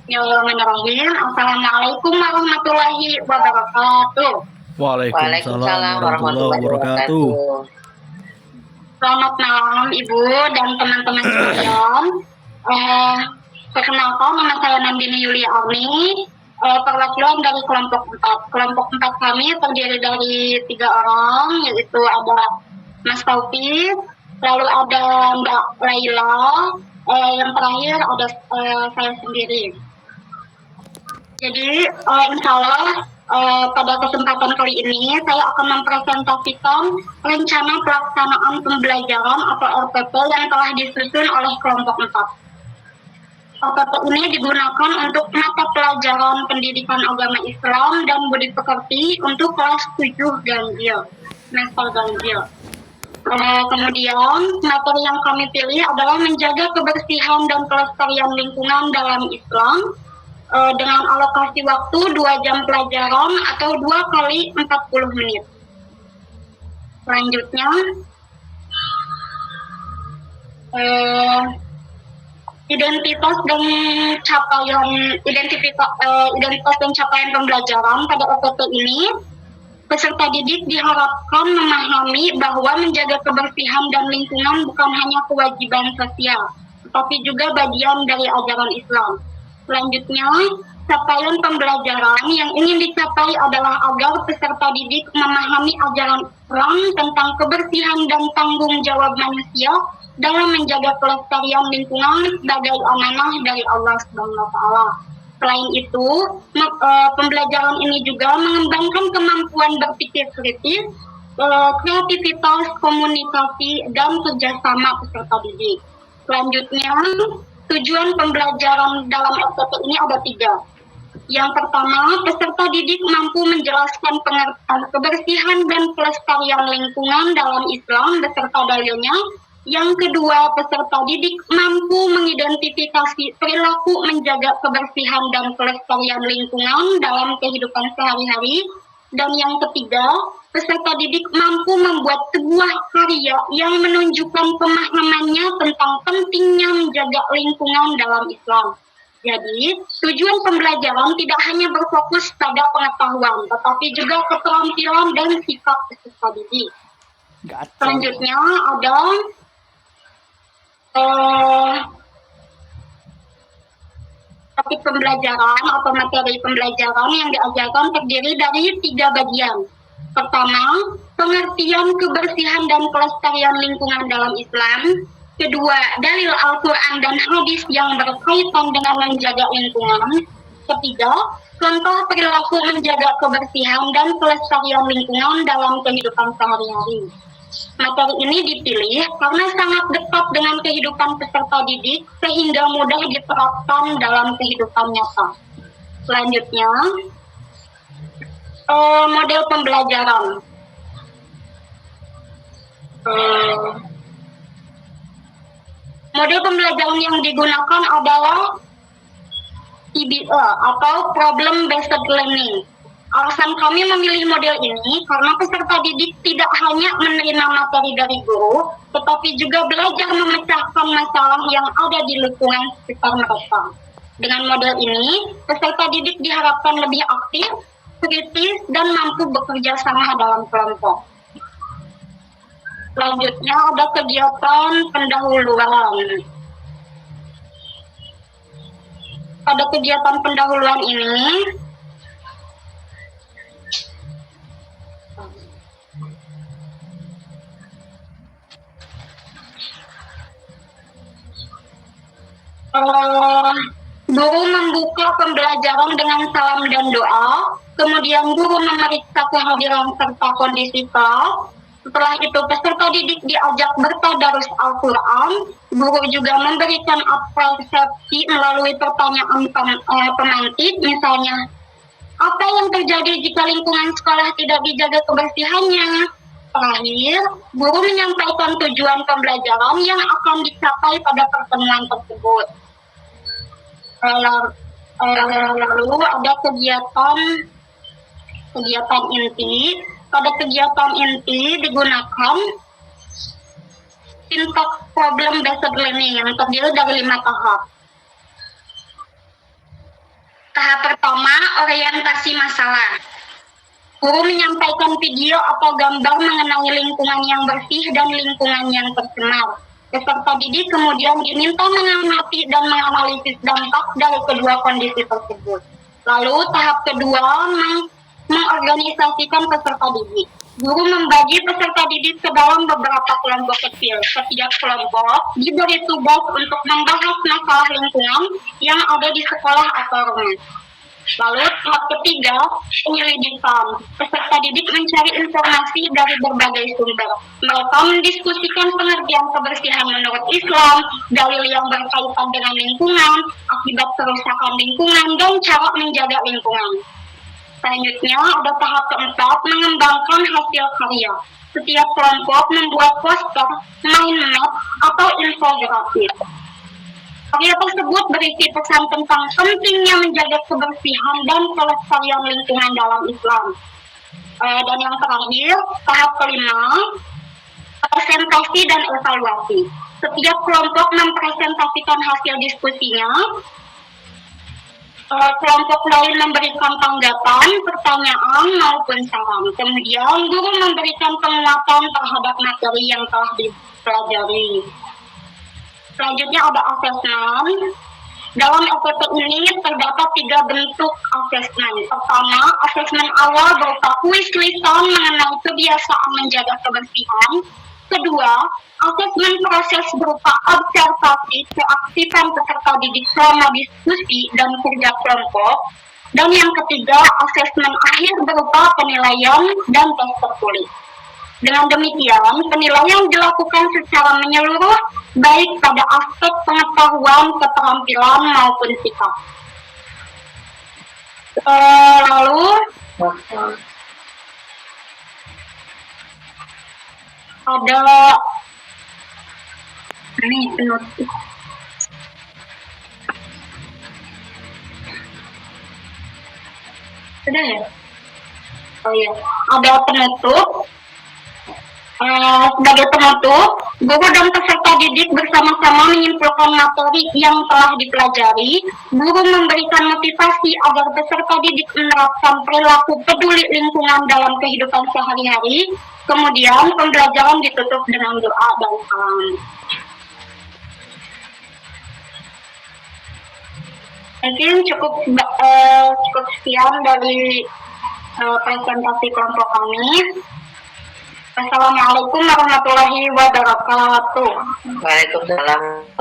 Bismillahirrahmanirrahim. Assalamualaikum warahmatullahi wabarakatuh. Waalaikumsalam Waalaikumsalam warahmatullahi warahmatullahi wabarakatuh. wabarakatuh. Selamat malam Ibu dan teman-teman sekalian. Eh, Perkenalkan, nama saya Nandini Yulia Arni, perwakilan dari kelompok 4. Kelompok 4 kami terdiri dari 3 orang, yaitu ada Mas Taufik, lalu ada Mbak Laila, yang terakhir ada saya sendiri. Jadi, insya Allah pada kesempatan kali ini saya akan mempresentasikan rencana pelaksanaan pembelajaran atau RPP yang telah disusun oleh kelompok 4. RPP ini digunakan untuk mata pelajaran pendidikan agama Islam dan budi pekerti untuk kelas 7 ganjil, semester ganjil. Kemudian materi yang kami pilih adalah menjaga kebersihan dan kelestarian lingkungan dalam Islam dengan alokasi waktu 2 jam pelajaran atau 2 kali 40 menit. Selanjutnya, identitas dan capaian pembelajaran pada OPT ini, peserta didik diharapkan memahami bahwa menjaga kebersihan dan lingkungan bukan hanya kewajiban sosial, tetapi juga bagian dari ajaran Islam. Selanjutnya, capaian pembelajaran yang ingin dicapai adalah agar peserta didik memahami ajaran Islam tentang kebersihan dan tanggung jawab manusia dalam menjaga kelestarian lingkungan sebagai amanah dari Allah Subhanahu wa Ta'ala. Selain itu, pembelajaran ini juga mengembangkan kemampuan berpikir kritis, kreativitas, komunikasi, dan kerjasama peserta didik. Selanjutnya, tujuan pembelajaran dalam RPP ini ada 3. Yang pertama, peserta didik mampu menjelaskan pengertian kebersihan dan kelestarian lingkungan dalam Islam beserta dalilnya. Yang kedua, peserta didik mampu mengidentifikasi perilaku menjaga kebersihan dan kelestarian lingkungan dalam kehidupan sehari-hari. Dan yang ketiga, peserta didik mampu membuat sebuah karya yang menunjukkan pemahamannya tentang pentingnya menjaga lingkungan dalam Islam. Jadi, tujuan pembelajaran tidak hanya berfokus pada pengetahuan, tetapi juga keterampilan dan sikap peserta didik. Selanjutnya ada topik pembelajaran atau materi pembelajaran yang diajarkan terdiri dari 3 bagian. Pertama, pengertian kebersihan dan kelestarian lingkungan dalam Islam. Kedua, dalil Al-Quran dan hadis yang berkaitan dengan menjaga lingkungan. Ketiga, contoh perilaku menjaga kebersihan dan kelestarian lingkungan dalam kehidupan sehari-hari. Materi ini dipilih karena sangat dekat dengan kehidupan peserta didik sehingga mudah diterapkan dalam kehidupan nyata. Selanjutnya, model pembelajaran. Model pembelajaran yang digunakan adalah PBE atau Problem Based Learning. Alasan kami memilih model ini karena peserta didik tidak hanya menerima materi dari guru, tetapi juga belajar memecahkan masalah yang ada di lingkungan sekitar mereka. Dengan model ini, peserta didik diharapkan lebih aktif, kritis, dan mampu bekerja sama dalam kelompok. Selanjutnya ada kegiatan pendahuluan. Pada kegiatan pendahuluan ini, guru membuka pembelajaran dengan salam dan doa, kemudian guru memeriksa kehadiran serta kondisi kelas. Setelah itu peserta didik diajak bertadarus Al-Quran. Guru juga memberikan persepsi melalui pertanyaan pemantik, misalnya, apa yang terjadi jika lingkungan sekolah tidak dijaga kebersihannya? Terakhir, guru menyampaikan tujuan pembelajaran yang akan dicapai pada pertemuan tersebut. Lalu ada kegiatan inti. Pada kegiatan inti digunakan syntax problem based learning yang terdiri dari 5 tahap. Tahap pertama, orientasi masalah. Guru menyampaikan video atau gambar mengenai lingkungan yang bersih dan lingkungan yang tercemar. Peserta didik kemudian diminta mengamati dan menganalisis dampak dari kedua kondisi tersebut. Lalu tahap kedua, mengorganisasikan peserta didik. Guru membagi peserta didik ke dalam beberapa kelompok kecil. Setiap kelompok diberi tugas untuk membahas masalah lingkungan yang ada di sekolah atau rumah. Lalu tahap ketiga, penyelidikan. Peserta didik mencari informasi dari berbagai sumber. Mereka mendiskusikan pengertian kebersihan menurut Islam, dalil yang berkaitan dengan lingkungan, akibat kerusakan lingkungan, dan cara menjaga lingkungan. Selanjutnya ada tahap keempat, mengembangkan hasil karya. Setiap kelompok membuat poster, mind map, atau infografis. Karya tersebut berisi pesan tentang pentingnya menjaga kebersihan dan kelestarian lingkungan dalam Islam. Dan yang terakhir, tahap kelima, presentasi dan evaluasi. Setiap kelompok mempresentasikan hasil diskusinya. Kelompok lain memberikan tanggapan, pertanyaan, maupun saran. Kemudian, guru memberikan penguatan terhadap materi yang telah dipelajari. Selanjutnya ada asesmen. Dalam SPP ini terdapat 3 bentuk asesmen. Pertama, asesmen awal berupa kuis lisan mengenai kebiasaan menjaga kebersihan. Kedua, asesmen proses berupa observasi keaktifan peserta didik selama diskusi dan kerja kelompok. Dan yang ketiga, asesmen akhir berupa penilaian dan tes tertulis. Dengan demikian, penilaian dilakukan secara menyeluruh, baik pada aspek pengetahuan, keterampilan, maupun sikap. Lalu, ada ini penutup. Sudah ya? Oh iya, ada penutup. Sebagai penutup, guru dan peserta didik bersama-sama menyimpulkan materi yang telah dipelajari. Guru memberikan motivasi agar peserta didik menerapkan perilaku peduli lingkungan dalam kehidupan sehari-hari. Kemudian pembelajaran ditutup dengan doa dan salam. Mungkin cukup sekian dari presentasi kelompok kami. Assalamualaikum warahmatullahi wabarakatuh. Waalaikumsalam.